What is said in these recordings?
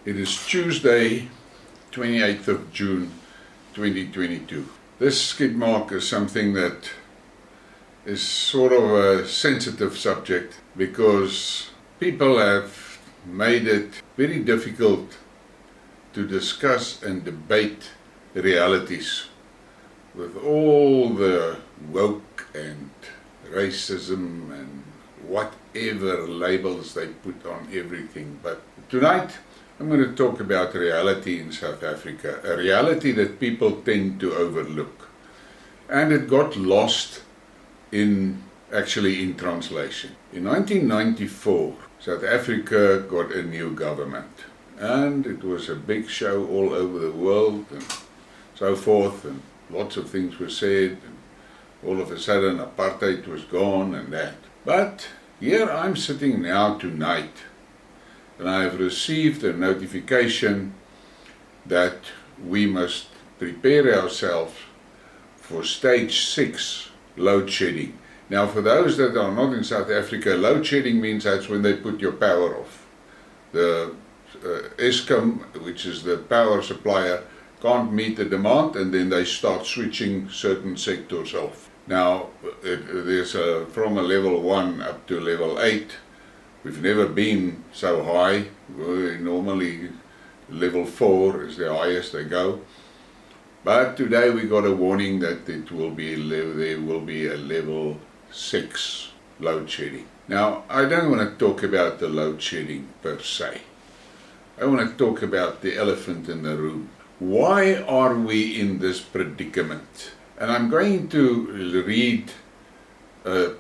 It is Tuesday, 28th of June 2022. This skidmark is something that is sort of a sensitive subject because people have made it very difficult to discuss and debate realities with all the woke and racism and whatever labels they put on everything. But tonight I'm going to talk about reality in South Africa, a reality that people tend to overlook. And it got lost in translation. In 1994, South Africa got a new government. And it was a big show all over the world and so forth, and lots of things were said, and all of a sudden apartheid was gone and that. But here I'm sitting now tonight, and I have received a notification that we must prepare ourselves for stage 6 load shedding. Now, for those that are not in South Africa, load shedding means that's when they put your power off. The Eskom, which is the power supplier, can't meet the demand, and then they start switching certain sectors off. Now, there's from a level 1 up to level 8. We've never been so high. Normally level 4 is the highest they go. But today we got a warning that there will be a level 6 load shedding. Now, I don't want to talk about the load shedding per se. I want to talk about the elephant in the room. Why are we in this predicament? And I'm going to read a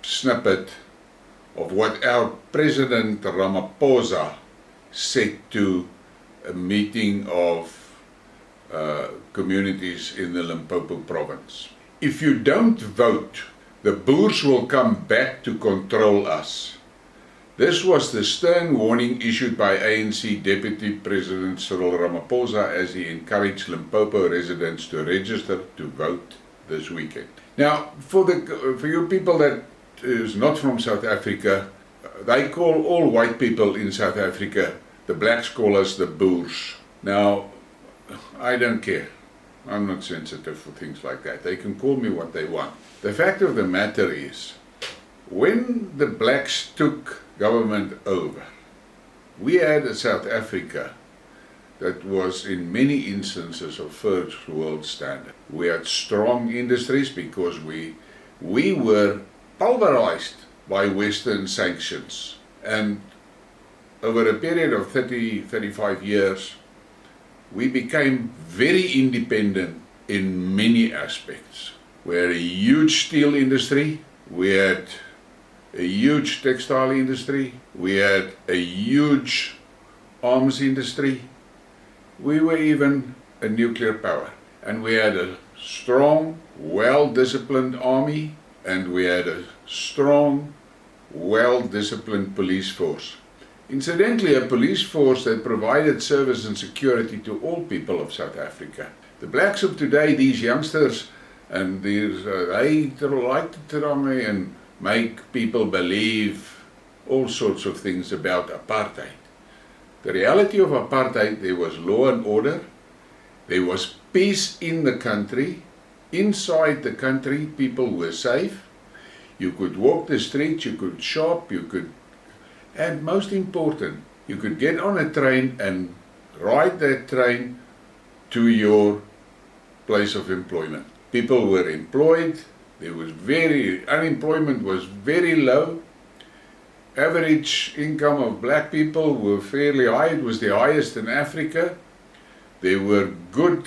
snippet of what our President Ramaphosa said to a meeting of communities in the Limpopo province. If you don't vote, the Boers will come back to control us. This was the stern warning issued by ANC Deputy President Cyril Ramaphosa as he encouraged Limpopo residents to register to vote this weekend. Now, for you people that is not from South Africa, they call all white people in South Africa, the blacks call us the Boers. Now, I don't care. I'm not sensitive for things like that. They can call me what they want. The fact of the matter is, when the blacks took government over, we had a South Africa that was in many instances of first world standard. We had strong industries because we were pulverized by Western sanctions, and over a period of 35 years we became very independent in many aspects. We had a huge steel industry, we had a huge textile industry, we had a huge arms industry, we were even a nuclear power, and we had a strong, well-disciplined army, and we had a strong, well-disciplined police force. Incidentally, a police force that provided service and security to all people of South Africa. The blacks of today, these youngsters, and they like to try and make people believe all sorts of things about apartheid. The reality of apartheid, there was law and order, there was peace in the country. Inside the country, people were safe. You could walk the streets, you could shop, and most important, you could get on a train and ride that train to your place of employment. People were employed, unemployment was very low. Average income of black people were fairly high, it was the highest in Africa. There were good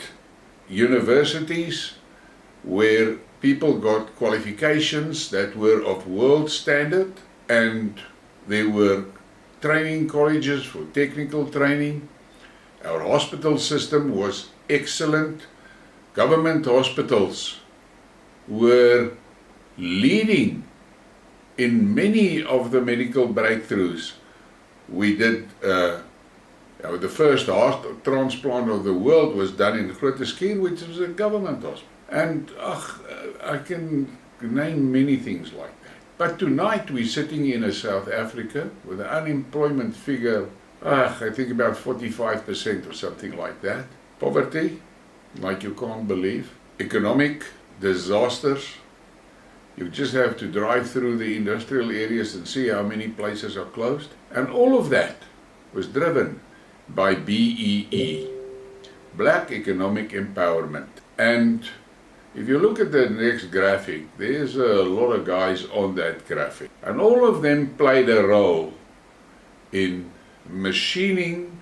universities where people got qualifications that were of world standard, and there were training colleges for technical training. Our hospital system was excellent. Government hospitals were leading in many of the medical breakthroughs. We did, the first heart transplant of the world was done in Skidmarks, which was a government hospital. And I can name many things like that. But tonight we're sitting in South Africa with an unemployment figure I think about 45% or something like that. Poverty, like you can't believe. Economic disasters. You just have to drive through the industrial areas and see how many places are closed. And all of that was driven by BEE, Black Economic Empowerment. And if you look at the next graphic, there's a lot of guys on that graphic. And all of them played a role in machining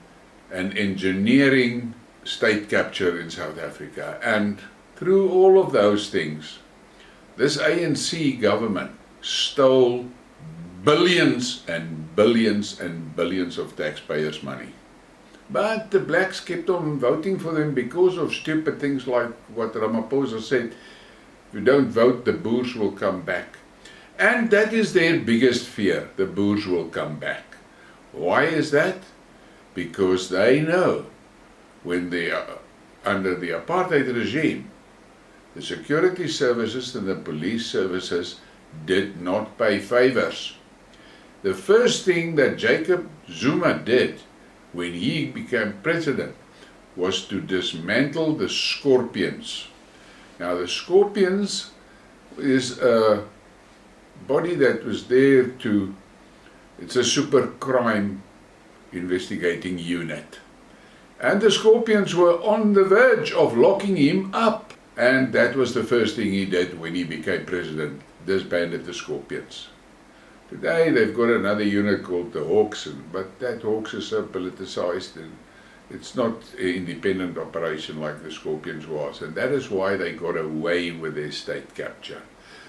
and engineering state capture in South Africa. And through all of those things, this ANC government stole billions and billions and billions of taxpayers' money. But the blacks kept on voting for them because of stupid things like what Ramaphosa said, if you don't vote, the Boers will come back. And that is their biggest fear, the Boers will come back. Why is that? Because they know when they are under the apartheid regime, the security services and the police services did not pay favors. The first thing that Jacob Zuma did when he became president was to dismantle the Scorpions. Now the Scorpions is a body that was there to, it's a super crime investigating unit. And the Scorpions were on the verge of locking him up. And that was the first thing he did when he became president, disbanded the Scorpions. Today they've got another unit called the Hawks, but that Hawks is so politicized and it's not an independent operation like the Scorpions was. And that is why they got away with their state capture.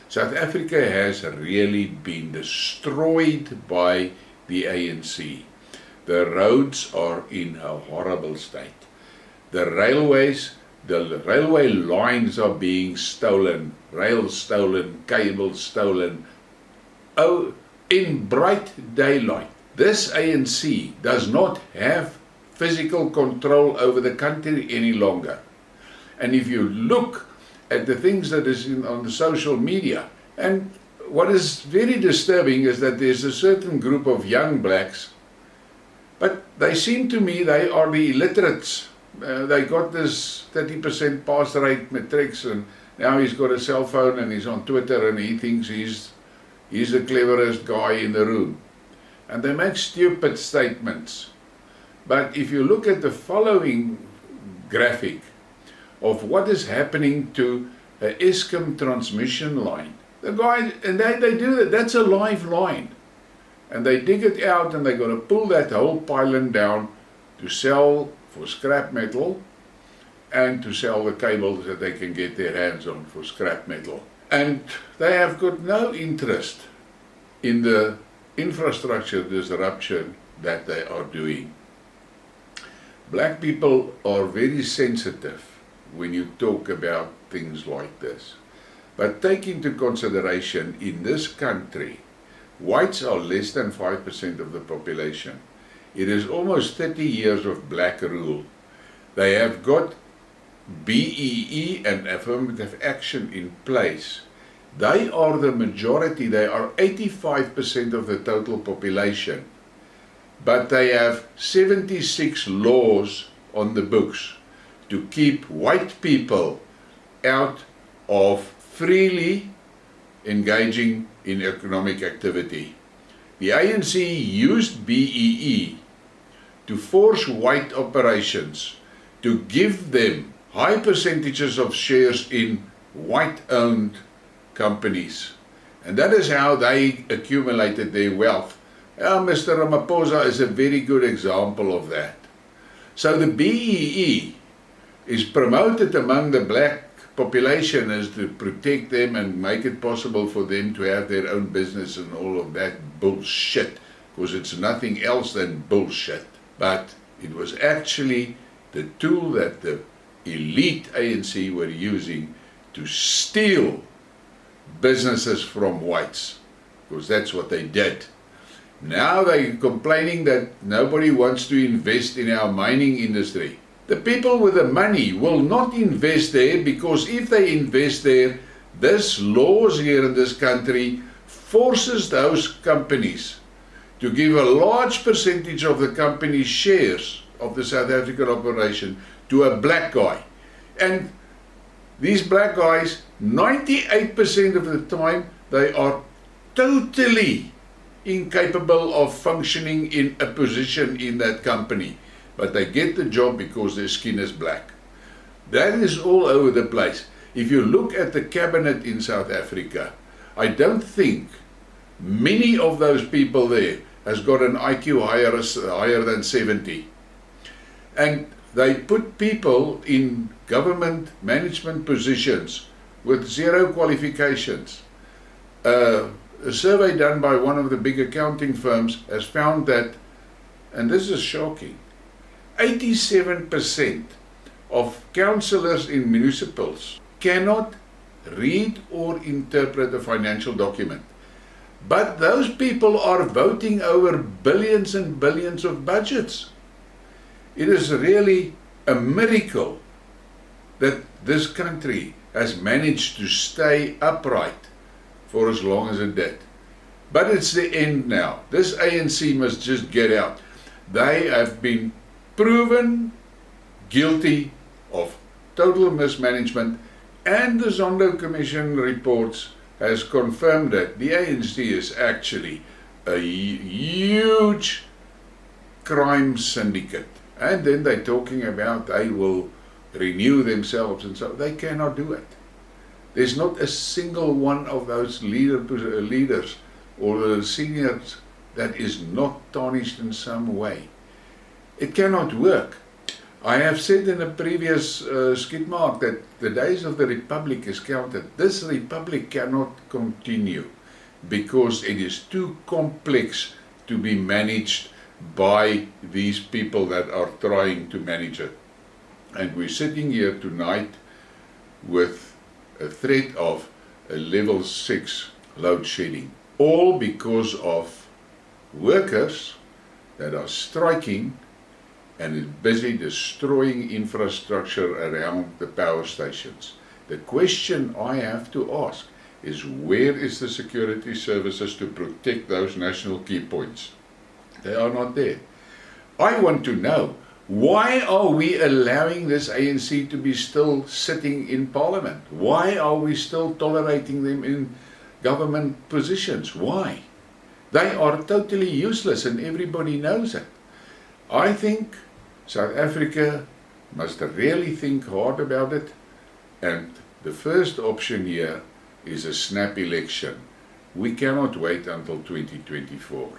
South Africa has really been destroyed by the ANC. The roads are in a horrible state. The railway lines are being stolen, rails stolen, cables stolen, in bright daylight. This ANC does not have physical control over the country any longer. And if you look at the things that is on the social media, and what is very disturbing is that there's a certain group of young blacks, but they seem to me they are the illiterates. They got this 30% pass rate matrics, and now he's got a cell phone and he's on Twitter and he thinks he's the cleverest guy in the room. And they make stupid statements. But if you look at the following graphic of what is happening to a Eskom transmission line, the guy, and they do that, that's a live line. And they dig it out and they're going to pull that whole pylon down to sell for scrap metal and to sell the cables that they can get their hands on for scrap metal. And they have got no interest in the infrastructure disruption that they are doing. Black people are very sensitive when you talk about things like this. But take into consideration, in this country, whites are less than 5% of the population. It is almost 30 years of black rule. They have got BEE and affirmative action in place. They are the majority. They are 85% of the total population. But they have 76 laws on the books to keep white people out of freely engaging in economic activity. The ANC used BEE to force white operations, to give them high percentages of shares in white-owned companies. And that is how they accumulated their wealth. Mr. Ramaphosa is a very good example of that. So the BEE is promoted among the black population as to protect them and make it possible for them to have their own business and all of that bullshit, because it's nothing else than bullshit. But it was actually the tool that the elite ANC were using to steal businesses from whites, because that's what they did. Now they're complaining that nobody wants to invest in our mining industry. The people with the money will not invest there, because if they invest there, this laws here in this country forces those companies to give a large percentage of the company's shares of the South African operation to a black guy. And these black guys, 98% of the time, they are totally incapable of functioning in a position in that company. But they get the job because their skin is black. That is all over the place. If you look at the cabinet in South Africa, I don't think many of those people there has got an IQ higher than 70. And they put people in government management positions with zero qualifications. A survey done by one of the big accounting firms has found that, and this is shocking, 87% of councillors in municipals cannot read or interpret a financial document. But those people are voting over billions and billions of budgets. It is really a miracle that this country has managed to stay upright for as long as it did. But it's the end now. This ANC must just get out. They have been proven guilty of total mismanagement, and the Zondo Commission reports has confirmed that the ANC is actually a huge crime syndicate. And then they're talking about they will renew themselves, and so they cannot do it. There's not a single one of those leaders or the seniors that is not tarnished in some way. It cannot work. I have said in a previous Skidmark that the days of the Republic is counted. This Republic cannot continue because it is too complex to be managed by these people that are trying to manage it. And we're sitting here tonight with a threat of a level 6 load shedding, all because of workers that are striking and is busy destroying infrastructure around the power stations. The question I have to ask is, where is the security services to protect those national key points? They are not there. I want to know, why are we allowing this ANC to be still sitting in Parliament? Why are we still tolerating them in government positions? Why? They are totally useless and everybody knows it. I think South Africa must really think hard about it, and the first option here is a snap election. We cannot wait until 2024.